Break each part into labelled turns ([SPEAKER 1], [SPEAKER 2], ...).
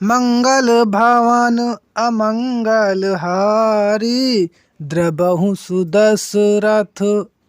[SPEAKER 1] मंगल भवन अमंगल हारी, द्रबहु सुदशरथ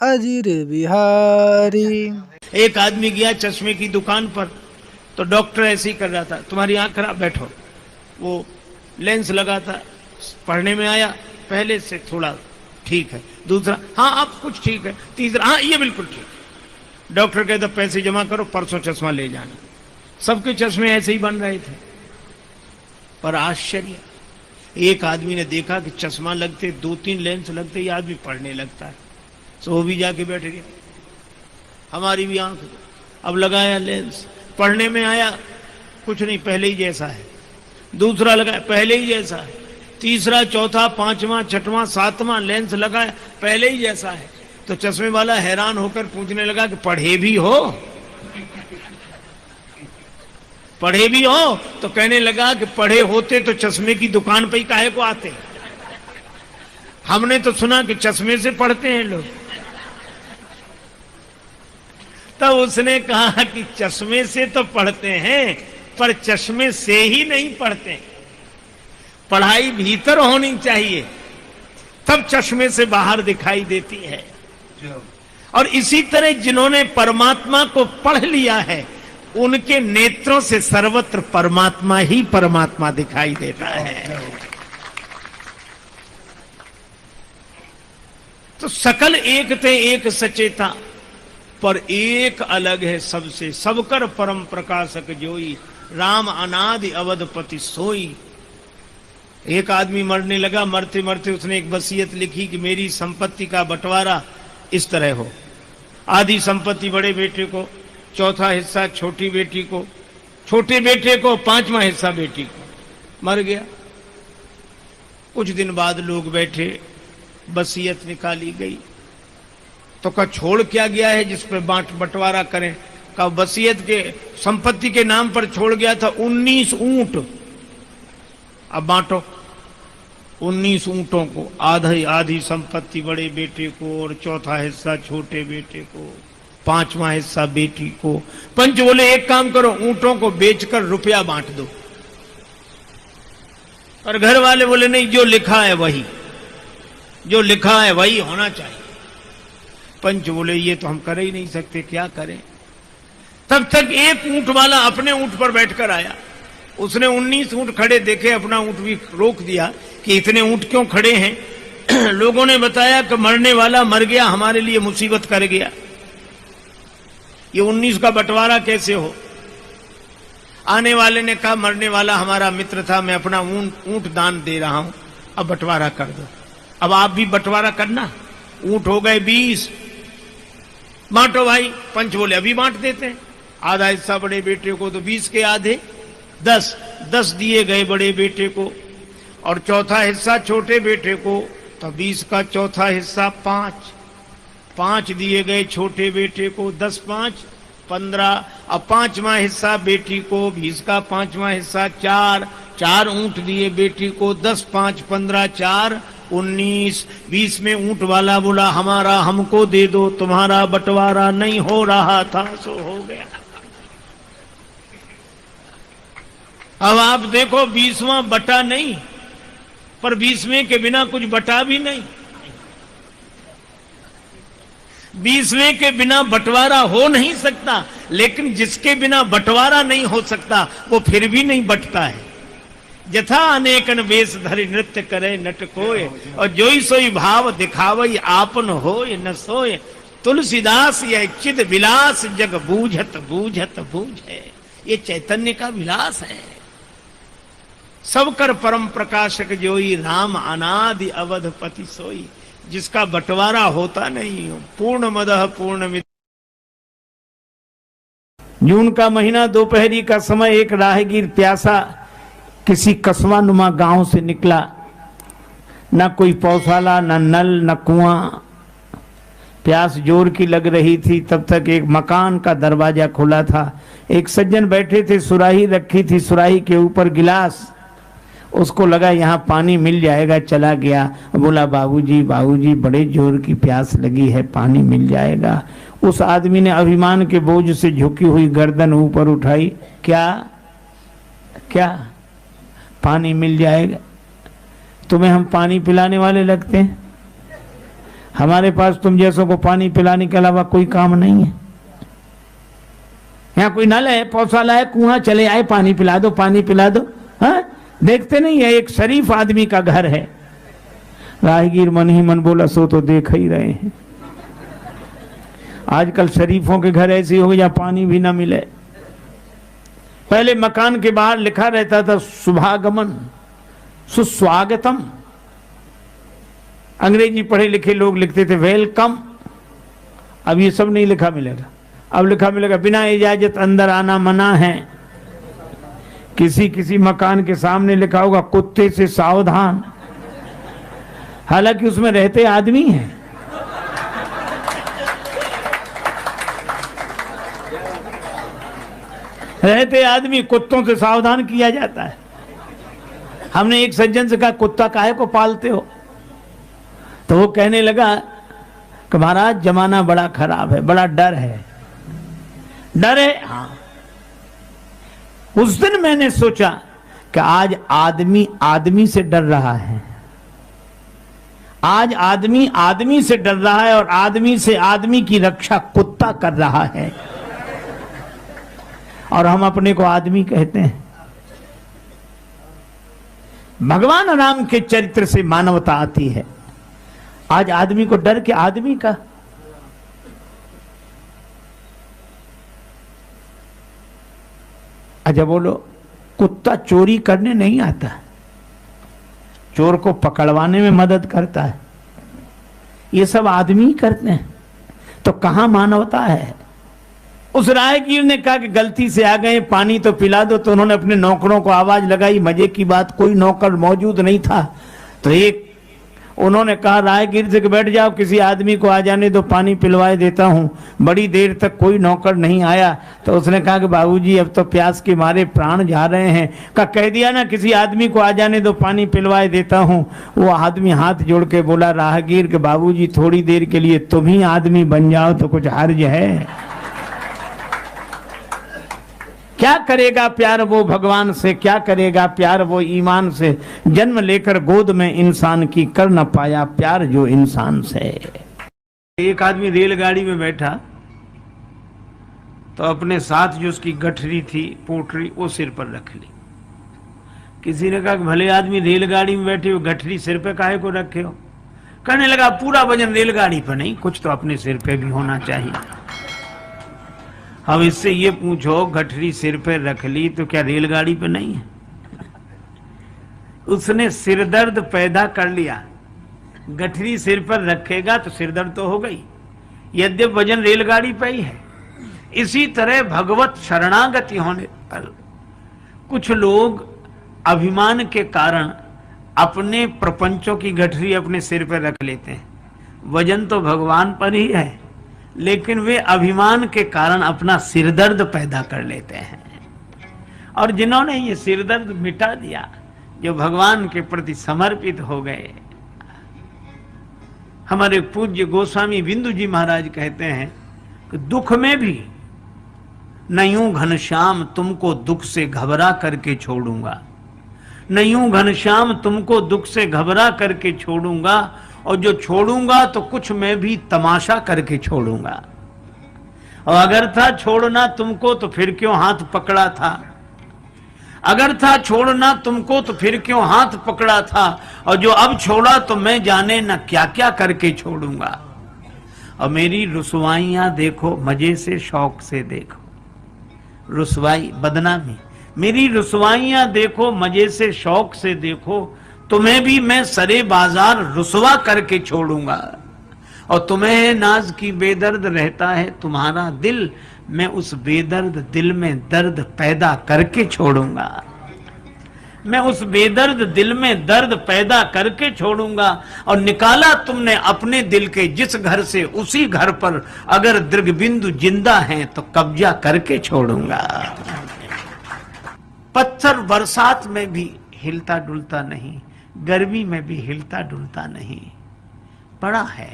[SPEAKER 1] अजिर बिहारी।
[SPEAKER 2] एक आदमी गया चश्मे की दुकान पर, तो डॉक्टर ऐसे ही कर रहा था, तुम्हारी आंख खराब, बैठो। वो लेंस लगाता, पढ़ने में आया, पहले से थोड़ा ठीक है, दूसरा हाँ अब कुछ ठीक है, तीसरा हाँ ये बिल्कुल ठीक है। डॉक्टर कहता पैसे जमा करो, परसों चश्मा ले जाना। सबके चश्मे ऐसे ही बन रहे थे। पर आश्चर्य, एक आदमी ने देखा कि चश्मा लगते, 2-3 लेंस लगते ही आदमी पढ़ने लगता है, तो वो भी जाके बैठ गया। हमारी भी आंख, अब लगाया लेंस, पढ़ने में आया, कुछ नहीं, पहले ही जैसा है। दूसरा लगाया, पहले ही जैसा है। तीसरा, चौथा, पांचवा, छठवां, सातवां लेंस लगाया, पहले ही जैसा है। तो चश्मे वाला हैरान होकर पूछने लगा कि पढ़े भी हो? पढ़े भी हो? तो कहने लगा कि पढ़े होते तो चश्मे की दुकान पे ही काहे को आते? हमने तो सुना कि चश्मे से पढ़ते हैं लोग। तब उसने कहा कि चश्मे से तो पढ़ते हैं, पर चश्मे से ही नहीं पढ़ते। पढ़ाई भीतर होनी चाहिए, तब चश्मे से बाहर दिखाई देती है। और इसी तरह जिन्होंने परमात्मा को पढ़ लिया है, उनके नेत्रों से सर्वत्र परमात्मा ही परमात्मा दिखाई देता है। तो सकल एक थे एक सचेता, पर एक अलग है सबसे, सबकर परम प्रकाशक जोई, राम अनादि अवधपति सोई। एक आदमी मरने लगा, मरते मरते उसने एक वसीयत लिखी कि मेरी संपत्ति का बंटवारा इस तरह हो, आधी संपत्ति बड़े बेटे को, चौथा हिस्सा छोटी बेटी को, छोटे बेटे को 5वां हिस्सा बेटी को। मर गया। कुछ दिन बाद लोग बैठे, वसीयत निकाली गई, तो कहा छोड़ क्या गया है जिस पे बंटवारा करें? कहा वसीयत के संपत्ति के नाम पर छोड़ गया था 19 ऊंट, अब बांटो। 19 ऊंटों को, आधी संपत्ति बड़े बेटे को और चौथा हिस्सा छोटे बेटे को, 5वां हिस्सा बेटी को। पंच बोले एक काम करो, ऊंटों को बेचकर रुपया बांट दो। पर घर वाले बोले नहीं, जो लिखा है वही, जो लिखा है वही होना चाहिए। पंच बोले ये तो हम कर ही नहीं सकते, क्या करें? तब तक एक ऊंट वाला अपने ऊंट पर बैठकर आया। उसने 19 ऊंट खड़े देखे, अपना ऊंट भी रोक दिया कि इतने ऊंट क्यों खड़े हैं? लोगों ने बताया कि मरने वाला मर गया, हमारे लिए मुसीबत कर गया, ये 19 का बंटवारा कैसे हो? आने वाले ने कहा मरने वाला हमारा मित्र था, मैं अपना ऊंट दान दे रहा हूं, अब बंटवारा कर दो। अब आप भी बंटवारा करना। ऊंट हो गए 20, बांटो भाई। पंच बोले अभी बांट देते हैं। आधा हिस्सा बड़े बेटे को, तो 20 के आधे 10 दिए गए बड़े बेटे को, और चौथा हिस्सा छोटे बेटे को, तो 20 का चौथा हिस्सा 5 दिए गए छोटे बेटे को, 10 5 15। अब 5वां हिस्सा बेटी को, 20 का 5वां हिस्सा 4 ऊंट दिए बेटी को, 10 5 15 4 19। 20 में ऊंट वाला बोला हमारा हमको दे दो, तुम्हारा बंटवारा नहीं हो रहा था सो हो गया। अब आप देखो 20वां बटा नहीं, पर 20वें के बिना कुछ बटा भी नहीं। 20वें के बिना बंटवारा हो नहीं सकता, लेकिन जिसके बिना बंटवारा नहीं हो सकता वो फिर भी नहीं बंटता है। जथा अनेकन वेश धरि नृत्य करे नट कोय, और जोई सोई भाव दिखावई आपन होय न सोय। तुलसीदास यह चिद विलास जग बूझत बूझत बूझे, ये चैतन्य का विलास है। सबकर परम प्रकाशक जोई, राम अनादि अवधपति सोई। जिसका बंटवारा होता नहीं हो। पूर्ण मदह पूर्ण। जून का महीना, दोपहरी का समय, एक राहगीर प्यासा किसी कस्बा नुमा गांव से निकला। न कोई पौशाला, न नल, न कुआं। प्यास जोर की लग रही थी। तब तक एक मकान का दरवाजा खुला था। एक सज्जन बैठे थे, सुराही रखी थी, सुराही के ऊपर गिलास। उसको लगा यहाँ पानी मिल जाएगा, चला गया। बोला बाबूजी बाबूजी बड़े जोर की प्यास लगी है, पानी मिल जाएगा। उस आदमी ने अभिमान के बोझ से झुकी हुई गर्दन ऊपर उठाई। क्या क्या पानी मिल जाएगा। तुम्हें हम पानी पिलाने वाले लगते हैं? हमारे पास तुम जैसों को पानी पिलाने के अलावा कोई काम नहीं है। यहाँ कोई नल है, पौसाला है, कुआं, चले आए पानी पिला दो, पानी पिला दो। हाँ, देखते नहीं है? एक शरीफ आदमी का घर है। राहगीर मन ही मन बोला, सो तो देख ही रहे हैं। आजकल शरीफों के घर ऐसे हो गए जहाँ पानी भी ना मिले। पहले मकान के बाहर लिखा रहता था शुभागमन, सुस्वागतम। अंग्रेजी पढ़े लिखे लोग लिखते थे वेलकम। अब ये सब नहीं लिखा मिलेगा। अब लिखा मिलेगा बिना इजाजत अंदर आना मना है। किसी किसी मकान के सामने लिखा होगा कुत्ते से सावधान, हालांकि उसमें रहते आदमी हैं। रहते आदमी, कुत्तों से सावधान किया जाता है। हमने एक सज्जन से कहा कुत्ता काहे को पालते हो? तो वो कहने लगा कि महाराज जमाना बड़ा खराब है, बड़ा डर है। डर है? हाँ। उस दिन मैंने सोचा कि आज आदमी आदमी से डर रहा है। आज आदमी आदमी से डर रहा है और आदमी से आदमी की रक्षा कुत्ता कर रहा है, और हम अपने को आदमी कहते हैं। भगवान राम के चरित्र से मानवता आती है। आज आदमी को डर के आदमी का। अच्छा बोलो, कुत्ता चोरी करने नहीं आता, चोर को पकड़वाने में मदद करता है। ये सब आदमी ही करते हैं, तो कहां मानवता है? उस राहगीर ने कहा कि गलती से आ गए, पानी तो पिला दो। तो उन्होंने अपने नौकरों को आवाज लगाई। मजे की बात, कोई नौकर मौजूद नहीं था। तो एक उन्होंने कहा राहगीर से कि बैठ जाओ, किसी आदमी को आ जाने दो, पानी पिलवाए देता हूं। बड़ी देर तक कोई नौकर नहीं आया। तो उसने कहा कि बाबूजी अब तो प्यास के मारे प्राण जा रहे हैं। कह दिया ना किसी आदमी को आ जाने दो, पानी पिलवाए देता हूं। वो आदमी हाथ जोड़ के बोला राहगीर के बाबूजी थोड़ी देर के लिए तुम ही आदमी बन जाओ तो कुछ हर्ज है? क्या करेगा प्यार वो भगवान से, क्या करेगा प्यार वो ईमान से। जन्म लेकर गोद में इंसान की कर न पाया प्यार जो इंसान से। एक आदमी रेलगाड़ी में बैठा तो अपने साथ जो उसकी गठरी थी, पोटरी, वो सिर पर रख ली। किसी ने कहा कि भले आदमी रेलगाड़ी में बैठे हो, गठरी सिर पे काहे को रखे हो? कहने लगा पूरा वजन रेलगाड़ी पर नहीं, कुछ तो अपने सिर पे भी होना चाहिए। अब इससे ये पूछो, गठरी सिर पे रख ली तो क्या रेलगाड़ी पे नहीं है? उसने सिरदर्द पैदा कर लिया। गठरी सिर पर रखेगा तो सिरदर्द तो हो गई, यद्यप वजन रेलगाड़ी पे ही है। इसी तरह भगवत शरणागति होने पर कुछ लोग अभिमान के कारण अपने प्रपंचों की गठरी अपने सिर पर रख लेते हैं। वजन तो भगवान पर ही है, लेकिन वे अभिमान के कारण अपना सिरदर्द पैदा कर लेते हैं। और जिन्होंने ये सिरदर्द मिटा दिया, जो भगवान के प्रति समर्पित हो गए। हमारे पूज्य गोस्वामी बिंदु जी महाराज कहते हैं कि दुख में भी न यूं घनश्याम तुमको दुख से घबरा करके छोड़ूंगा, न यूं घनश्याम तुमको दुख से घबरा करके छोड़ूंगा, और जो छोड़ूंगा तो कुछ मैं भी तमाशा करके छोड़ूंगा। और अगर था छोड़ना तुमको तो फिर क्यों हाथ पकड़ा था, अगर था छोड़ना तुमको तो फिर क्यों हाथ पकड़ा था, और जो अब छोड़ा तो मैं जाने न क्या क्या करके छोड़ूंगा। और मेरी रुसवाइयां देखो मजे से शौक से देखो, रुसवाई बदनामी, मेरी रुसवाइयां देखो मजे से शौक से देखो, तुम्हें भी मैं सरे बाजार रुसवा करके छोड़ूंगा। और तुम्हें नाज की बेदर्द रहता है तुम्हारा दिल, मैं उस बेदर्द दिल में दर्द पैदा करके छोड़ूंगा। मैं उस बेदर्द दिल में दर्द पैदा करके छोड़ूंगा। और निकाला तुमने अपने दिल के जिस घर से, उसी घर पर अगर दृगबिंदु जिंदा है तो कब्जा करके छोड़ूंगा। पत्थर बरसात में भी हिलता डुलता नहीं, गर्मी में भी हिलता डुलता नहीं। पड़ा है,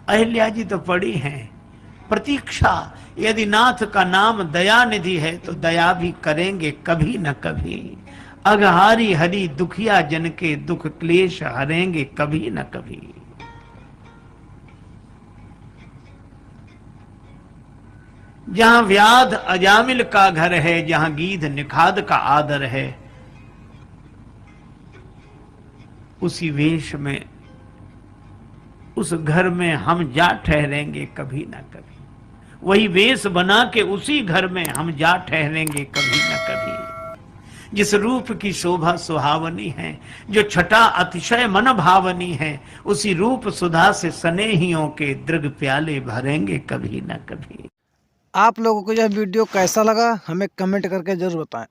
[SPEAKER 2] अहिल्या जी तो पड़ी हैं। प्रतीक्षा, यदि नाथ का नाम दया निधि है तो दया भी करेंगे कभी न कभी। अघहारी हरि दुखिया जन के दुख क्लेश हरेंगे कभी न कभी। जहां व्याध अजामिल का घर है, जहां गीध निखाद का आदर है, उसी वेश में उस घर में हम जा ठहरेंगे कभी ना कभी। वही वेश बना के उसी घर में हम जा ठहरेंगे कभी ना कभी। जिस रूप की शोभा सुहावनी है, जो छटा अतिशय मन भावनी है, उसी रूप सुधा से स्नेहियों के दृग प्याले भरेंगे कभी ना कभी।
[SPEAKER 1] आप लोगों को यह वीडियो कैसा लगा हमें कमेंट करके जरूर बताएं।